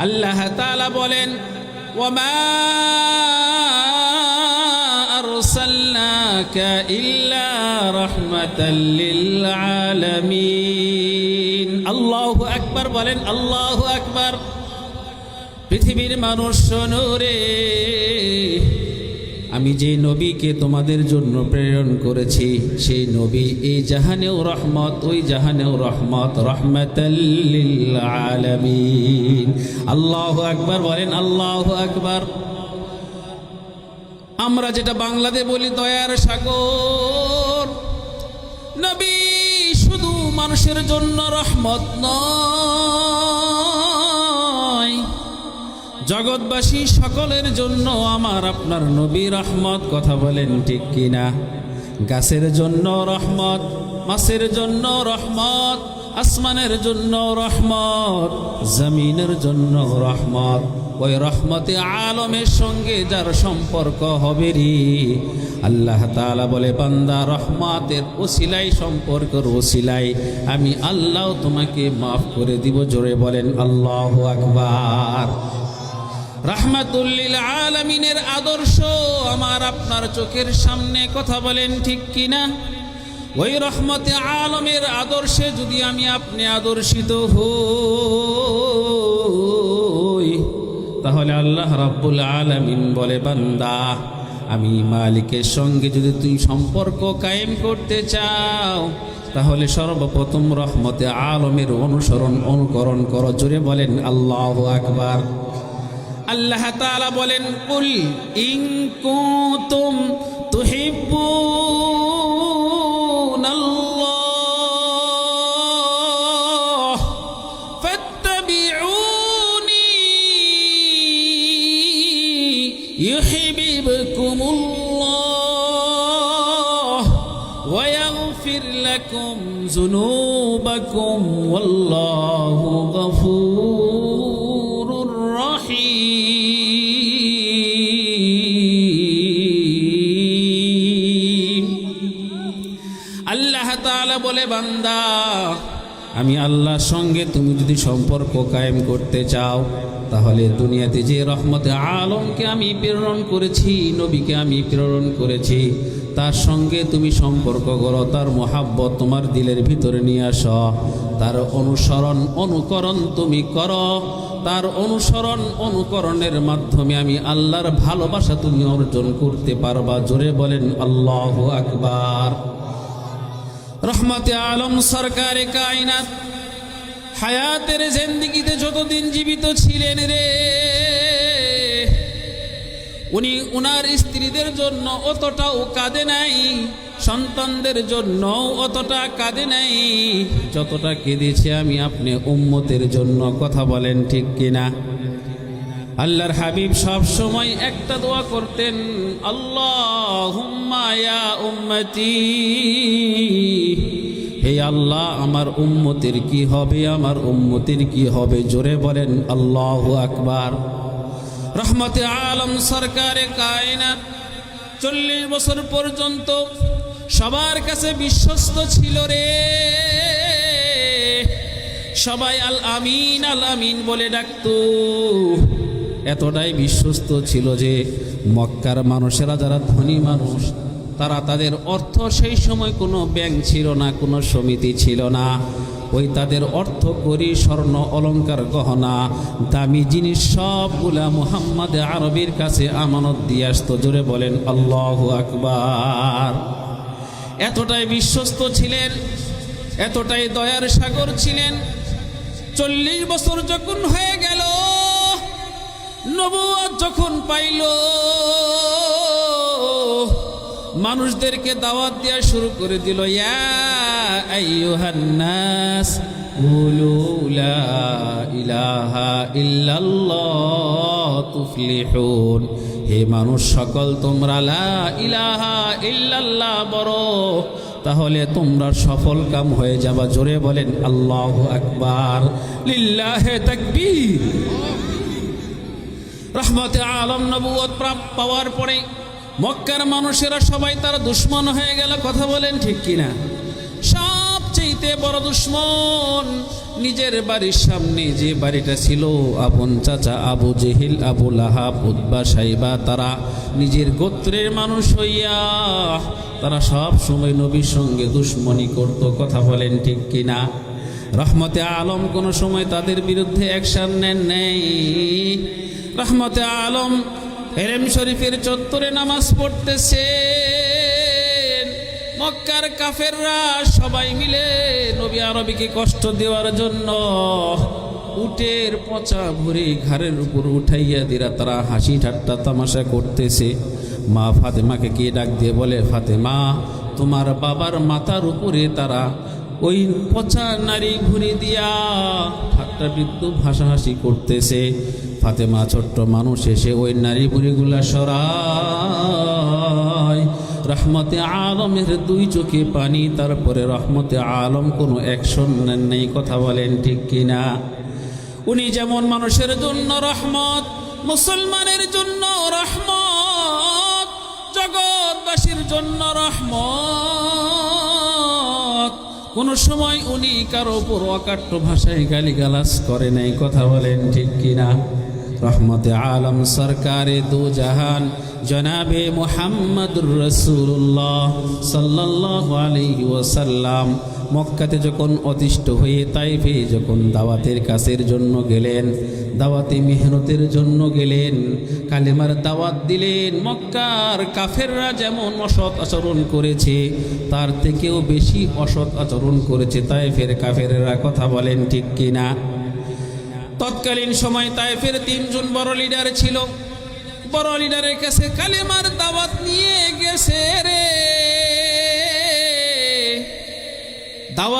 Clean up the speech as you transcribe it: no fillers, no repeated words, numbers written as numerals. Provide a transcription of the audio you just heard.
আল্লাহ তাআলা বলেন, ওয়ামা আরসালনাকা ইল্লা রাহমাতাল লিল আলামিন। আল্লাহু আকবার বলেন, আল্লাহু আকবার। পৃথিবীর মানুষ শোনো রে, আমি যে নবীকে তোমাদের জন্য প্রেরণ করেছি সেই নবী এই জাহানেও রহমত, ওই জাহানেও রহমত, রহমাতাল লিল আলামিন। আল্লাহু আকবার বলেন, আল্লাহু আকবার। আমরা যেটা বাংলাতে বলি দয়ার সাগর, নবী শুধু মানুষের জন্য রহমত নয়, জগৎবাসী সকলের জন্য আমার আপনার নবী রহমত। কথা বলেন ঠিক কিনা? গাছের জন্য রহমত, মাছের জন্য রহমত, আসমানের জন্য রহমত, জমিনের জন্য রহমত। ওই রহমতে আলমের সঙ্গে যার সম্পর্ক হবে রে, আল্লাহ তাআলা বলে, বান্দা রহমতের ওসিলাই, সম্পর্কের ওসিলাই আমি আল্লাহ তোমাকে মাফ করে দিব। জোরে বলেন আল্লাহু আকবার। রাহমাতুল লিল আলামিনের আদর্শ আমার আপনার চোখের সামনে। কথা বলেন ঠিক কিনা? ওই রহমতে আলমের আদর্শে যদি আমি আপনি আদর্শিত হই, তাহলে আল্লাহ রাব্বুল আলামিন বলে, বান্দা আমি মালিকের সঙ্গে যদি তুই সম্পর্ক কায়েম করতে চাও, তাহলে সর্বপ্রথম রহমতে আলমের অনুকরণ করো। জোরে বলেন আল্লাহু আকবার। আল্লাহ তাআলা বলেন, কুল ইন কুনতুম তুহিব্বুনাল্লাহ ফাত্তাবিউনি ইউহিব্বুকুমুল্লাহ ওয়া ইয়াগফির লাকুম যুনুবাকুম ওয়াল্লাহু গফুরুর রহিম। আল্লাহ তাআলা বলে, বান্দা আমি আল্লাহর সঙ্গে তুমি যদি সম্পর্ক কায়েম করতে চাও, তাহলে দুনিয়াতে যে রহমতে আলমকে আমি প্রেরণ করেছি, নবীকে আমি প্রেরণ করেছি, তার সঙ্গে তুমি সম্পর্ক করো, তার মোহাব্বত তোমার দিলের ভিতরে নিয়ে আসো, তার অনুসরণ অনুকরণ তুমি করো। তার অনুসরণ অনুকরণের মাধ্যমে আমি আল্লাহর ভালোবাসা তুমি অর্জন করতে পারবা। জোরে বলেন আল্লাহু আকবার। রহমতে আলম সরকারে কায়নাত হায়াতের জিন্দেগিতে যতদিন জীবিত ছিলেন রে, উনি উনার স্ত্রীদের জন্য অতটাও কাঁদে নাই, সন্তানদের জন্য অতটা কাঁদে নাই যতটা কেঁদেছি আমি আপনি উম্মতের জন্য। কথা বলেন ঠিক কিনা? আল্লাহর হাবিব সব সময় একটা দোয়া করতেন, আল্লাহুম্মা ইয়া উম্মতি, হে আল্লাহ আমার উম্মতের কি হবে, আমার উম্মতের কি হবে। জোরে বলেন আল্লাহু আকবার। রহমতে আলম সরকারে কায়নাত 40 বছর পর্যন্ত সবার কাছে বিশ্বস্ত ছিল রে। সবাই আল আমিন আল আমিন বলে ডাকতো। এতটাই বিশ্বস্ত ছিল যে মক্কার মানুষেরা যারা ধনী মানুষ, তারা তাদের অর্থ, সেই সময় কোনো ব্যাংক ছিল না, কোনো সমিতি ছিল না, ওই তাদের অর্থ করি, স্বর্ণ অলংকার গহনা, দামি জিনিস সবগুলা মুহাম্মদ আরবির কাছে আমানত দিয়ে আসতো। জোরে বলেন আল্লাহু আকবার। এতটাই বিশ্বস্ত ছিলেন, এতটাই দয়ার সাগর ছিলেন। 40 বছর যখন হয়ে গেল, নবুয়ত যখন পাইল, মানুষদেরকে দাওয়াত দেওয়া শুরু করে দিল। ইয়া আইয়ুহান নাস কুলু লা ইলাহা ইল্লাল্লাহ তুফলিহুন, হে মানুষ সকল তোমরা লা ইলাহা ইল্লাল্লাহ বলো, তাহলে তোমরা সফল কাম হয়ে যাবা। জোরে বলেন আল্লাহু আকবার, লিল্লাহি তাকবীর। রহমতে আলম নবুয়ত পাওয়ার পরে মক্কার মানুষেরা সবাই তার দুশ্মন হয়ে গেল। কথা বলেন ঠিক কিনা? সবচেয়ে বড় দুশ্মন নিজের বাড়ির সামনে যে বাড়িটা ছিল আপন চাচা আবু জেহিল, আবু লাহাব, উতবা, সাইবা, তারা নিজের গোত্রের মানুষ হইয়া তারা সব সময় নবীর সঙ্গে দুশ্মনী করত। কথা বলেন ঠিক কিনা? রহমতে আলম কোনো সময় তাদের বিরুদ্ধে অ্যাকশন নেন নাই। রহমতে আলম হেরেম শরীফের চত্বরে নামাজ পড়তেছে, মক্কার কাফেররা সবাই মিলে নবী আরবীকে কষ্ট দেওয়ার জন্য উটের পচা ভরে ঘাড়ের উপর উঠাইয়া দিরা তারা হাসি ঠাট্টা তামাশা করতেছে। মা ফাতেমাকে কে ডাক দিয়ে বলে, ফাতেমা, তোমার বাবার মাথার উপরে তারা ওই পচা নারী ভুঁড়ি দিয়া ঠাট্টা বিদ্যু ভাষাহাসি করতেছে। ফাতেমা ছোট্ট মানুষ এসে ওই নারী ভুঁড়িগুলা সরায়। রহমতে আলমের দুই চোখে পানি, তারপরে রহমতে আলম কোনো অ্যাকশন নেন নেই। কথা বলেন ঠিক কিনা? উনি যেমন মানুষের জন্য রহমত, মুসলমানের জন্য রহমত, জগৎবাসীর জন্য রহমত। কোন সময় উনি কারো উপর অকাট্য ভাষায় গালিগালাজ করে নাই। কথা বলেন ঠিক কিনা? রহমতে আলম সরকারে দু জাহান জনাবে মুহাম্মদুর রাসূলুল্লাহ সাল্লাল্লাহু আলাইহি ওয়াসাল্লাম মক্কাতে যখন অতিষ্ঠ হয়ে তাইফে যখন দাওয়াতের কাজের জন্য গেলেন, দাওয়াতে মেহনতের জন্য গেলেন, কালেমার দাওয়াত দিলেন। মক্কার কাফেররা যেমন অসৎ আচরণ করেছে তার থেকেও বেশি অসৎ আচরণ করেছে তাইফের কাফেররা। কথা বলেন ঠিক কিনা? তৎকালীন সময় তাইফের 3 জন বড় লিডার ছিল। বড় লিডারের কাছে কালেমার দাওয়াত নিয়ে গেছে রে,